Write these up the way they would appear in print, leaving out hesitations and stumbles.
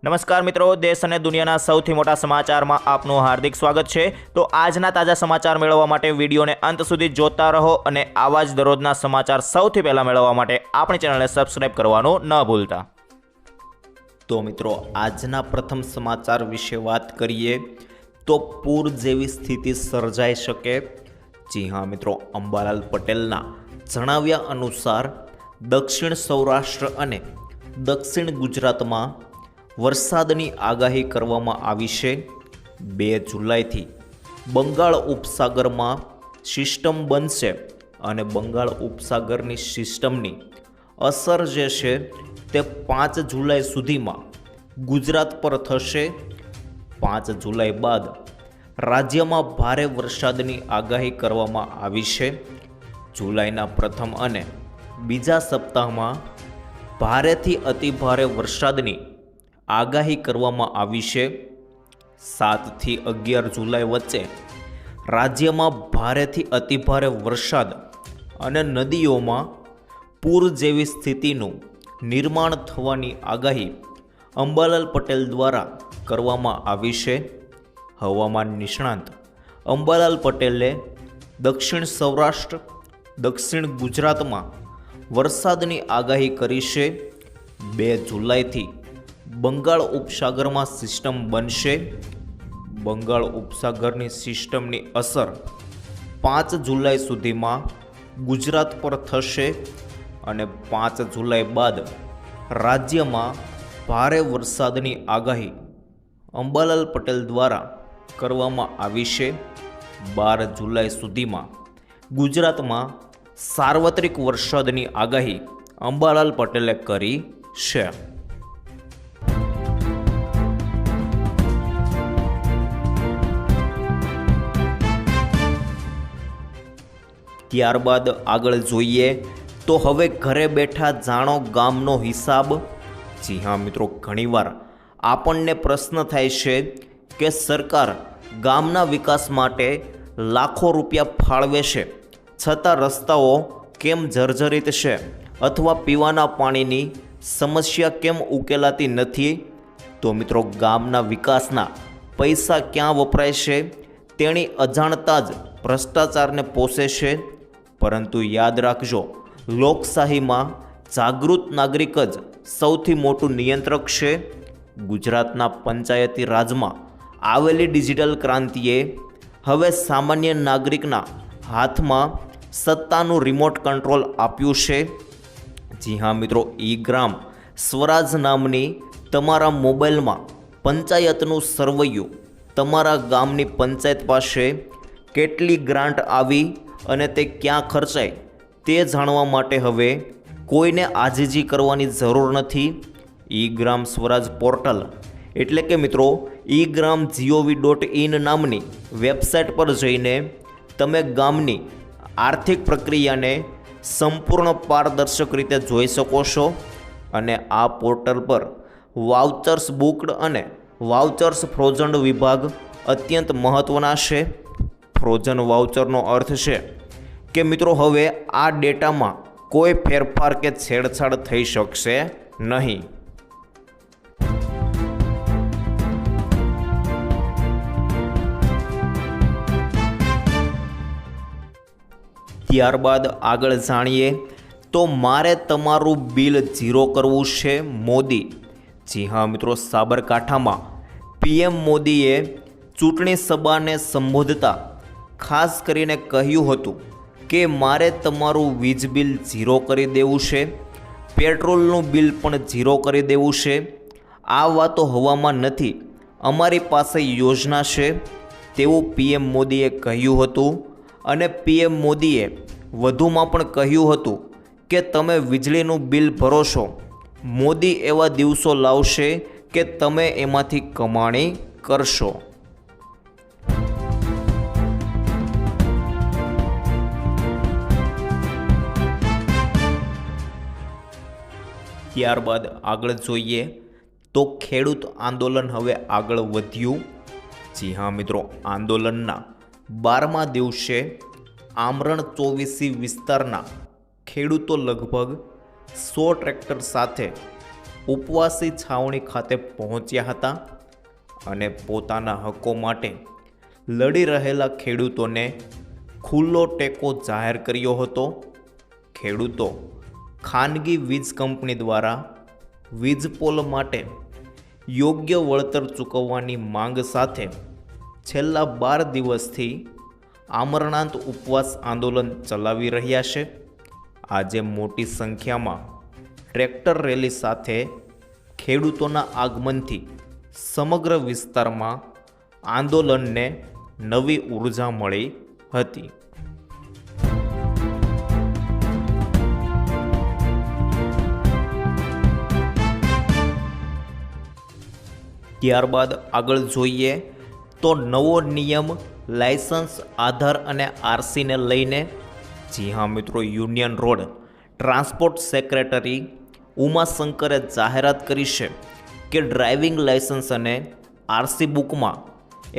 નમસ્કાર મિત્રો, દેશ અને દુનિયાના સૌથી મોટા સમાચારમાં આપનું હાર્દિક સ્વાગત છે। તો આજના તાજા સમાચાર મેળવવા માટે વિડીયોને અંત સુધી જોતા રહો અને આવા જ દરરોજના સમાચાર સૌથી પહેલા મેળવવા માટે આપણી ચેનલને સબસ્ક્રાઇબ કરવાનું ન ભૂલતા। તો મિત્રો, આજના પ્રથમ સમાચાર વિશે વાત કરીએ તો પૂર જેવી સ્થિતિ સર્જાઈ શકે। જી હા મિત્રો, અંબાલાલ પટેલના જણાવ્યા અનુસાર દક્ષિણ સૌરાષ્ટ્ર અને દક્ષિણ ગુજરાતમાં વરસાદની આગાહી કરવામાં આવી છે। 2 જુલાઈથી બંગાળ ઉપસાગરમાં સિસ્ટમ બનશે અને બંગાળ ઉપસાગરની સિસ્ટમની અસર જે છે તે 5 જુલાઈ સુધીમાં ગુજરાત પર થશે। 5 જુલાઈ બાદ રાજ્યમાં ભારે વરસાદની આગાહી કરવામાં આવી છે। જુલાઈના પ્રથમ અને બીજા સપ્તાહમાં ભારેથી અતિભારે વરસાદની આગાહી કરવામાં આવી છે। 7 થી 11 જુલાઈ વચ્ચે રાજ્યમાં ભારેથી અતિભારે વરસાદ અને નદીઓમાં પૂર જેવી સ્થિતિનું નિર્માણ થવાની આગાહી અંબાલાલ પટેલ દ્વારા કરવામાં આવી છે। હવામાન નિષ્ણાંત અંબાલાલ પટેલે દક્ષિણ સૌરાષ્ટ્ર, દક્ષિણ ગુજરાતમાં વરસાદની આગાહી કરી છે। 2 જુલાઈથી બંગાળ ઉપસાગરમાં સિસ્ટમ બનશે। બંગાળ ઉપસાગરની સિસ્ટમની અસર 5 જુલાઈ સુધીમાં ગુજરાત પર થશે અને 5 જુલાઈ બાદ રાજ્યમાં ભારે વરસાદની આગાહી અંબાલાલ પટેલ દ્વારા કરવામાં આવી છે। 12 જુલાઈ સુધીમાં ગુજરાતમાં સાર્વત્રિક વરસાદની આગાહી અંબાલાલ પટેલે કરી છે। ત્યારબાદ આગળ જોઈએ તો હવે ઘરે બેઠા જાણો ગામનો હિસાબ। જી હા મિત્રો, ઘણીવાર આપણને પ્રશ્ન થાય છે કે સરકાર ગામના વિકાસ માટે લાખો રૂપિયા ફાળવે છે, છતાં રસ્તાઓ કેમ જર્જરિત છે અથવા પીવાના પાણીની સમસ્યા કેમ ઉકેલાતી નથી। તો મિત્રો, ગામના વિકાસના પૈસા ક્યાં વપરાય છે તેની અજાણતા જ ભ્રષ્ટાચારને પોષે છે। પરંતુ યાદ રાખજો, લોકશાહીમાં જાગૃત નાગરિક જ સૌથી મોટું નિયંત્રક છે। ગુજરાતના પંચાયતી રાજમાં આવેલી ડિજિટલ ક્રાંતિએ હવે સામાન્ય નાગરિકના હાથમાં સત્તાનું રિમોટ કંટ્રોલ આપ્યું છે। જી હા મિત્રો, ઈ-ગ્રામ સ્વરાજ નામની તમારા મોબાઈલમાં પંચાયતનું સરવૈયું તમારા ગામની પંચાયત પાસે કેટલી ગ્રાન્ટ આવી અને તે ક્યાં ખર્ચાય તે જાણવા માટે હવે કોઈને આજીજી કરવાની જરૂર નથી। ઈ-ગ્રામ સ્વરાજ પોર્ટલ એટલે કે મિત્રો egram.gov.in નામની વેબસાઇટ પર જઈને તમે ગામની આર્થિક પ્રક્રિયાને સંપૂર્ણ પારદર્શક રીતે જોઈ શકો છો। અને આ પોર્ટલ પર વાઉચર્સ બુક્ડ અને વાઉચર્સ ફ્રોઝન વિભાગ અત્યંત મહત્ત્વના છે। ફ્રોઝન વાઉચરનો અર્થ છે કે મિત્રો હવે આ ડેટામાં કોઈ ફેરફાર કે છેડછાડ થઈ શકશે નહીં। ત્યારબાદ આગળ જાણીએ તો મારે તમારું બિલ ઝીરો કરવું છે મોદી। જી હા મિત્રો, સાબરકાંઠામાં પીએમ મોદીએ ચૂંટણી સભાને સંબોધતા ખાસ કરીને કહ્યું હતું કે મારે તમારું વીજ બિલ ઝીરો કરી દેવું છે, પેટ્રોલનું બિલ પણ ઝીરો કરી દેવું છે। આ વાતો હવામાં નથી, અમારી પાસે યોજના છે તેવું પીએમ મોદીએ કહ્યું હતું। અને પીએમ મોદીએ વધુમાં પણ કહ્યું હતું કે તમે વીજળીનું બિલ ભરો છો, મોદી એવા દિવસો લાવશે કે તમે એમાંથી કમાણી કરશો। ત્યારબાદ આગળ જોઈએ તો ખેડૂત આંદોલન હવે આગળ વધ્યું। જી હા મિત્રો, આંદોલનના 12મા દિવસે આમરણ 24 વિસ્તારના ખેડૂતો લગભગ 100 ટ્રેક્ટર સાથે ઉપવાસી છાવણી ખાતે પહોંચ્યા હતા અને પોતાના હકો માટે લડી રહેલા ખેડૂતોને ખુલ્લો ટેકો જાહેર કર્યો હતો. ખેડૂતો ખાનગી વીજ કંપની દ્વારા વીજપોલ માટે યોગ્ય વળતર ચૂકવવાની માંગ સાથે છેલ્લા 12 દિવસથી આમરણાંત ઉપવાસ આંદોલન ચલાવી રહ્યા છે. આજે મોટી સંખ્યામાં ટ્રેક્ટર રેલી સાથે ખેડૂતોના આગમનથી સમગ્ર વિસ્તારમાં આંદોલનને નવી ઉર્જા મળી હતી. ત્યારબાદ આગળ જોઈએ તો નવો નિયમ લાયસન્સ, આધાર અને આરસીને લઈને. જી હા મિત્રો, યુનિયન રોડ ટ્રાન્સપોર્ટ સેક્રેટરી ઉમાશંકરે જાહેરાત કરી છે કે ડ્રાઇવિંગ લાયસન્સ અને આરસી બુકમાં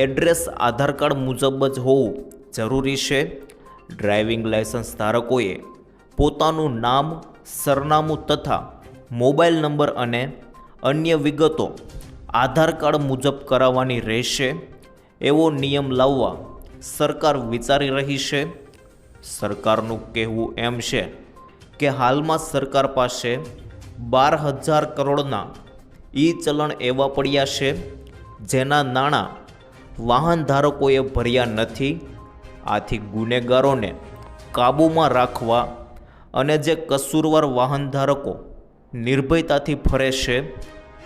એડ્રેસ આધાર કાર્ડ મુજબ જ હોવું જરૂરી છે. ડ્રાઇવિંગ લાયસન્સ ધારકોએ પોતાનું નામ, સરનામું તથા મોબાઈલ નંબર અને અન્ય વિગતો આધાર કાર્ડ મુજબ કરાવવાની રહેશે. એવો નિયમ લાવવા સરકાર વિચારી રહી છે. સરકારનું કહેવું એમ છે કે હાલમાં સરકાર પાસે 12,000 કરોડના ઈ ચલણ એવા પડ્યા છે જેના નાણાં વાહન ધારકોએ ભર્યા નથી. આથી ગુનેગારોને કાબૂમાં રાખવા અને જે કસૂરવાર વાહન ધારકો નિર્ભયતાથી ફરે છે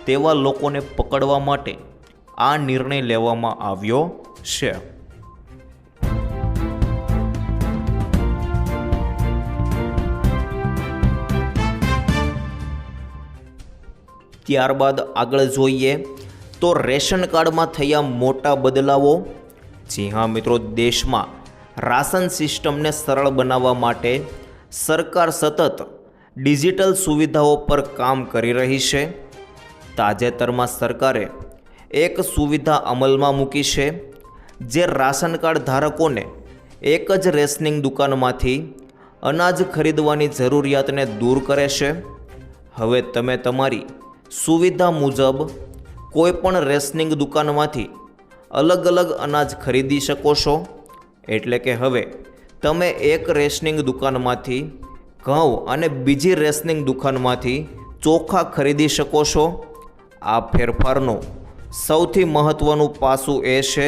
તેવા લોકોને પકડવા માટે આ નિર્ણય લેવામાં આવ્યો છે. ત્યારબાદ આગળ જોઈએ તો રેશન કાર્ડમાં થયા મોટા બદલાવો. જી હા મિત્રો, દેશમાં રાશન સિસ્ટમને સરળ બનાવવા માટે સરકાર સતત ડિજિટલ સુવિધાઓ પર કામ કરી રહી છે. તાજેતરમાં સરકારે એક સુવિધા અમલમાં મૂકી છે જે રાશન કાર્ડ ધારકોને એક જ રેશનિંગ દુકાનમાંથી અનાજ ખરીદવાની જરૂરિયાતને દૂર કરે છે. હવે તમે તમારી સુવિધા મુજબ કોઈપણ રેશનિંગ દુકાનમાંથી અલગ અલગ અનાજ ખરીદી શકો છો. એટલે કે હવે તમે એક રેશનિંગ દુકાનમાંથી ઘઉં અને બીજી રેશનિંગ દુકાનમાંથી ચોખા ખરીદી શકો છો. આ ફેરફારનું સૌથી મહત્ત્વનું પાસું એ છે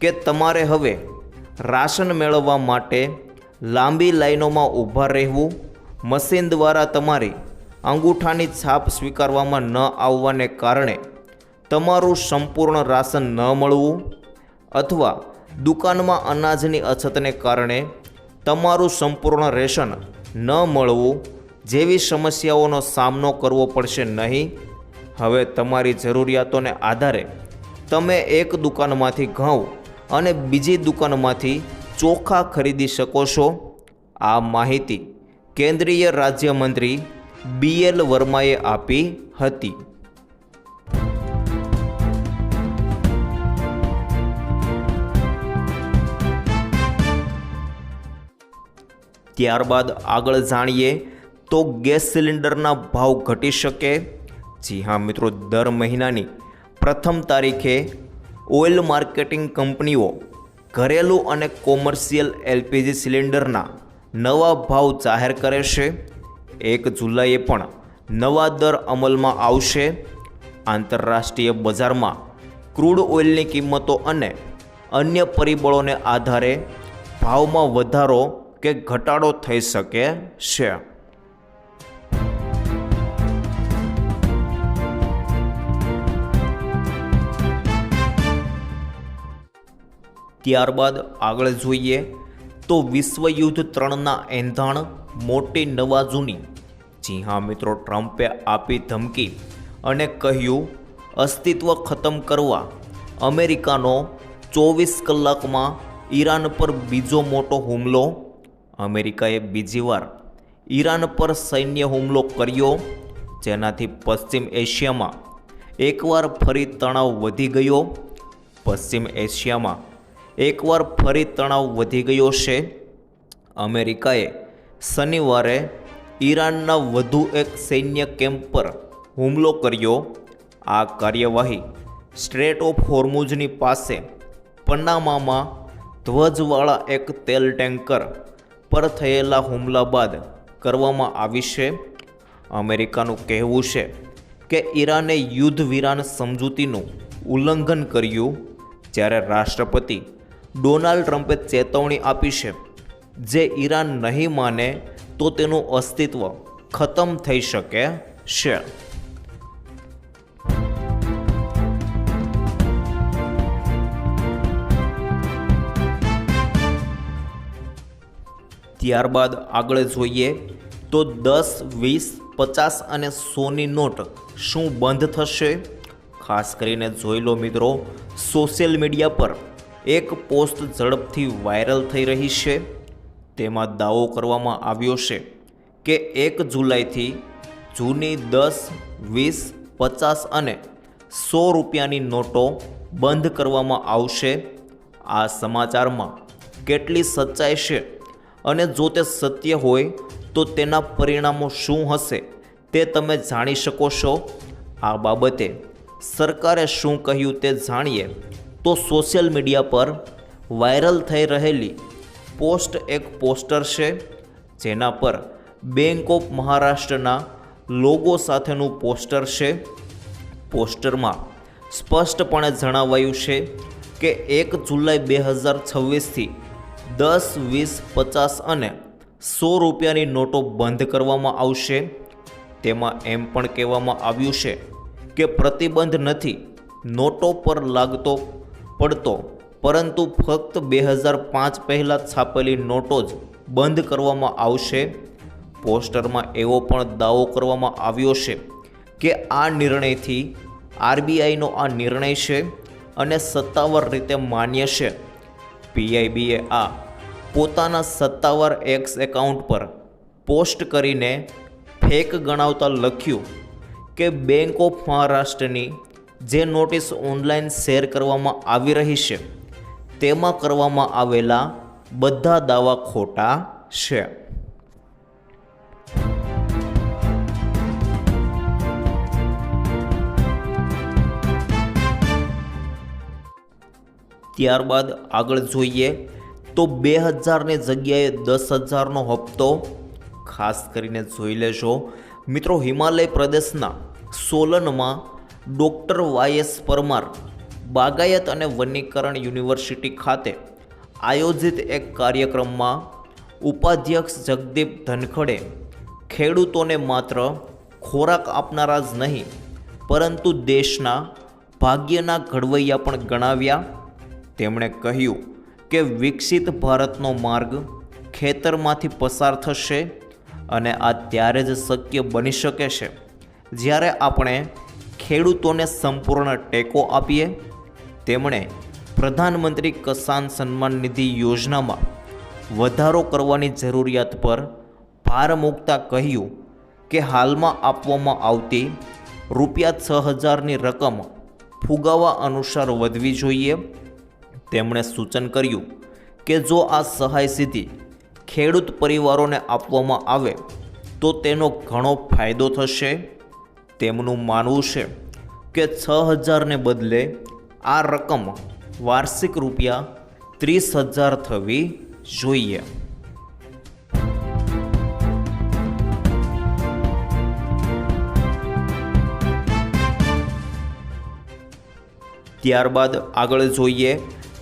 કે તમારે હવે રાશન મેળવવા માટે લાંબી લાઈનોમાં ઊભા રહેવું, મશીન દ્વારા તમારી અંગૂઠાની છાપ સ્વીકારવામાં ન આવવાને કારણે તમારું સંપૂર્ણ રાશન ન મળવું અથવા દુકાનમાં અનાજની અછતને કારણે તમારું સંપૂર્ણ રેશન ન મળવું જેવી સમસ્યાઓનો સામનો કરવો પડશે નહીં. હવે તમારી જરૂરિયાતોને આધારે તમે એક દુકાનમાંથી ઘઉં અને બીજી દુકાનમાંથી ચોખા ખરીદી શકો છો. આ માહિતી કેન્દ્રીય રાજ્યમંત્રી BL વર્માએ આપી હતી. ત્યારબાદ આગળ જાણીએ તો ગેસ સિલિન્ડરના ભાવ ઘટી શકે. જી હા મિત્રો, દર મહિનાની પ્રથમ તારીખે ઓઇલ માર્કેટિંગ કંપનીઓ ઘરેલું અને કોમર્શિયલ LPG સિલિન્ડરના નવા ભાવ જાહેર કરે છે. 1 જુલાઈએ પણ નવા દર અમલમાં આવશે. આંતરરાષ્ટ્રીય બજારમાં ક્રૂડ ઓઇલની કિંમતો અને અન્ય પરિબળોને આધારે ભાવમાં વધારો કે ઘટાડો થઈ શકે છે. ત્યારબાદ આગળ જોઈએ તો વિશ્વયુદ્ધ 3ના એંધાણ, મોટી નવાજૂની. જી હા મિત્રો, ટ્રમ્પે આપી ધમકી અને કહ્યું અસ્તિત્વ ખતમ કરવા અમેરિકાનો 24 કલાકમાં ઈરાન પર બીજો મોટો હુમલો. અમેરિકાએ બીજી વાર ઈરાન પર સૈન્ય હુમલો કર્યો, જેનાથી પશ્ચિમ એશિયામાં એકવાર ફરી તણાવ વધી ગયો. પશ્ચિમ એશિયામાં એકવાર ફરી તણાવ વધી ગયો છે. અમેરિકાએ શનિવારે ઈરાનના વધુ એક સૈન્ય કેમ્પ પર હુમલો કર્યો. આ કાર્યવાહી સ્ટ્રેટ ઓફ હોર્મુઝની પાસે પનામામાં ધ્વજવાળા એક તેલ ટેન્કર પર થયેલા હુમલા બાદ કરવામાં આવી છે. અમેરિકાનું કહેવું છે કે ઈરાને યુદ્ધ વિરામ સમજૂતીનું ઉલ્લંઘન કર્યું, જ્યારે રાષ્ટ્રપતિ ડોનાલ્ડ ટ્રમ્પે ચેતવણી આપી છે જે ઈરાન નહીં માને તો તેનું અસ્તિત્વ ખતમ થઈ શકે છે. ત્યારબાદ આગળ જોઈએ તો 10, 20, 50 અને 100ની નોટ શું બંધ થશે? ખાસ કરીને જોઈ લો મિત્રો, સોશિયલ મીડિયા પર એક પોસ્ટ ઝડપથી વાયરલ થઈ રહી છે. તેમાં દાવો કરવામાં આવ્યો છે કે 1 જુલાઈથી જૂની 10, 20, 50 અને 100 રૂપિયાની નોટો બંધ કરવામાં આવશે. આ સમાચારમાં કેટલી સચ્ચાઈ છે અને જો તે સત્ય હોય તો તેના પરિણામો શું હશે તે તમે જાણી શકો છો. આ બાબતે સરકારે શું કહ્યું તે જાણીએ તો સોશિયલ મીડિયા પર વાયરલ થઈ રહેલી પોસ્ટ એક પોસ્ટર છે જેના પર બેંક ઓફ મહારાષ્ટ્રના લોગો સાથેનું પોસ્ટર છે. પોસ્ટરમાં સ્પષ્ટપણે જણાવાયું છે કે 1 જુલાઈ 2026થી 10, 20, 50 અને 100 રૂપિયાની નોટો બંધ કરવામાં આવશે. તેમાં એમ પણ કહેવામાં આવ્યું છે કે પ્રતિબંધ નથી નોટો પર લાગતો પડતો, પરંતુ ફક્ત 2005 પહેલાં છાપેલી નોટો જ બંધ કરવામાં આવશે. પોસ્ટરમાં એવો પણ દાવો કરવામાં આવ્યો છે કે આ નિર્ણયથી આરબીઆઈનો આ નિર્ણય છે અને સત્તાવાર રીતે માન્ય છે. પીઆઈબીએ આ પોતાના સત્તાવાર એક્સ એકાઉન્ટ પર પોસ્ટ કરીને ફેક ગણાવતા લખ્યું કે બેંક ઓફ મહારાષ્ટ્રની જે નોટિસ ઓનલાઈન શેર કરવામાં આવી રહી છે તેમાં કરવામાં આવેલા બધા દાવા ખોટા છે. ત્યારબાદ આગળ જોઈએ તો 2000ની જગ્યાએ 10,000નો હપ્તો. ખાસ કરીને જોઈ લેજો મિત્રો, હિમાલય પ્રદેશના સોલનમાં ડૉક્ટર YS પરમાર બાગાયત અને વનીકરણ યુનિવર્સિટી ખાતે આયોજિત એક કાર્યક્રમમાં ઉપાધ્યક્ષ જગદીપ ધનખડે ખેડૂતોને માત્ર ખોરાક આપનારા જ નહીં પરંતુ દેશના ભાગ્યના ઘડવૈયા પણ ગણાવ્યા. તેમણે કહ્યું કે વિકસિત ભારતનો માર્ગ ખેતરમાંથી પસાર થશે અને આ ત્યારે જ શક્ય બની શકે છે જ્યારે આપણે ખેડૂતોને સંપૂર્ણ ટેકો આપીએ. તેમણે પ્રધાનમંત્રી કિસાન સન્માન નિધિ યોજનામાં વધારો કરવાની જરૂરિયાત પર ભાર મૂકતા કહ્યું કે હાલમાં આપવામાં આવતી ₹6,000ની રકમ ફુગાવા અનુસાર વધવી જોઈએ. તેમણે સૂચન કર્યું કે જો આ સહાય સીધી ખેડૂત પરિવારોને આપવામાં આવે તો તેનો ઘણો ફાયદો થશે. તેમનું માનવું છે કે 6,000ને બદલે આ રકમ વાર્ષિક ₹30,000 થવી જોઈએ. ત્યારબાદ આગળ જોઈએ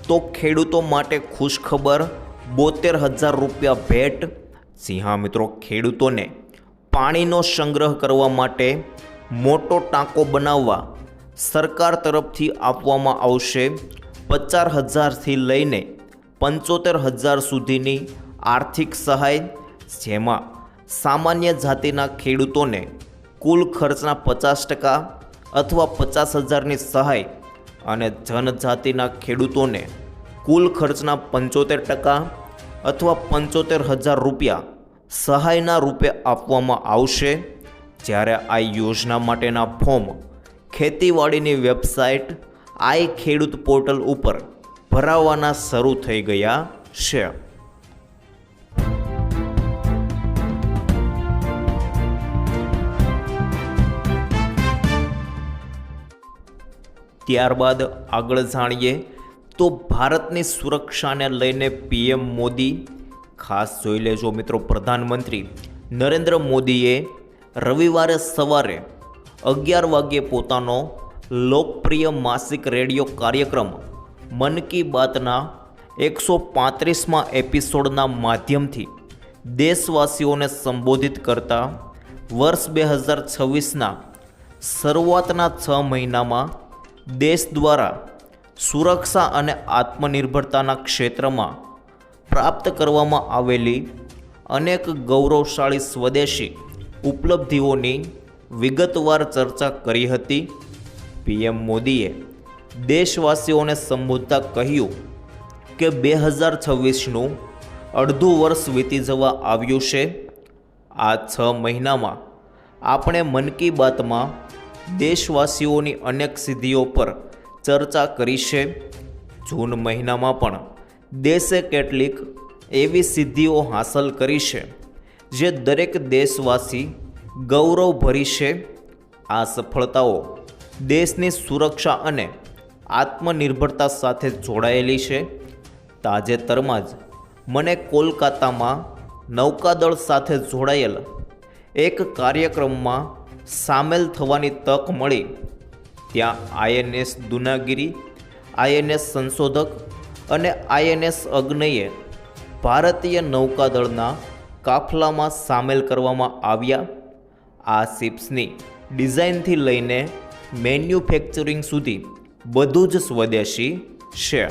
તો ખેડૂતો માટે ખુશખબર, ₹72,000 ભેટ. જી હા મિત્રો, ખેડૂતોને પાણીનો સંગ્રહ કરવા માટે મોટો ટાંકો બનાવવા સરકાર તરફથી આપવામાં આવશે 50,000થી લઈને 75,000 સુધીની આર્થિક સહાય, જેમાં સામાન્ય જાતિના ખેડૂતોને કુલ ખર્ચના 50% અથવા 50,000ની સહાય અને જનજાતિના ખેડૂતોને કુલ ખર્ચના 75% અથવા ₹75,000 સહાયના રૂપે આપવામાં આવશે. જ્યારે આ યોજના માટેના ફોર્મ ખેતીવાડીની વેબસાઇટ આઈ ખેડૂત પોર્ટલ ઉપર ભરાવાના શરૂ થઈ ગયા છે. ત્યારબાદ આગળ જાણીએ તો ભારતની સુરક્ષાને લઈને પીએમ મોદી, ખાસ જોઈ લેજો મિત્રો, પ્રધાનમંત્રી નરેન્દ્ર મોદીએ રવિવારે સવારે 11 વાગ્યે પોતાનો લોકપ્રિય માસિક રેડિયો કાર્યક્રમ મન કી બાતના 135મા એપિસોડના માધ્યમથી દેશવાસીઓને સંબોધિત કરતા વર્ષ 2026ના શરૂઆતના 6 મહિનામાં દેશ દ્વારા સુરક્ષા અને આત્મનિર્ભરતાના ક્ષેત્રમાં પ્રાપ્ત કરવામાં આવેલી અનેક ગૌરવશાળી સ્વદેશી ઉપલબ્ધિઓની વિગતવાર ચર્ચા કરી હતી. પીએમ મોદીએ દેશવાસીઓને સંબોધતા કહ્યું કે 2026નું અડધું વર્ષ વીતી જવા આવ્યું છે. આ 6 મહિનામાં આપણે મન કી બાતમાં દેશવાસીઓની અનેક સિદ્ધિઓ પર ચર્ચા કરી છે. જૂન મહિનામાં પણ દેશે કેટલીક એવી સિદ્ધિઓ હાંસલ કરી છે જે દરેક દેશવાસી ગૌરવભરી છે. આ સફળતાઓ દેશની સુરક્ષા અને આત્મનિર્ભરતા સાથે જોડાયેલી છે. તાજેતરમાં જ મને કોલકાતામાં નૌકાદળ સાથે જોડાયેલ એક કાર્યક્રમમાં સામેલ થવાની તક મળી. ત્યાં આઈએનએસ દુનાગીરી, આઈએનએસ સંશોધક અને આઈએનએસ અગ્નયે ભારતીય નૌકાદળના કાફલામાં સામેલ કરવામાં આવ્યા. આ શિપ્સની ડિઝાઇનથી લઈને મેન્યુફેક્ચરિંગ સુધી બધું જ સ્વદેશી છે.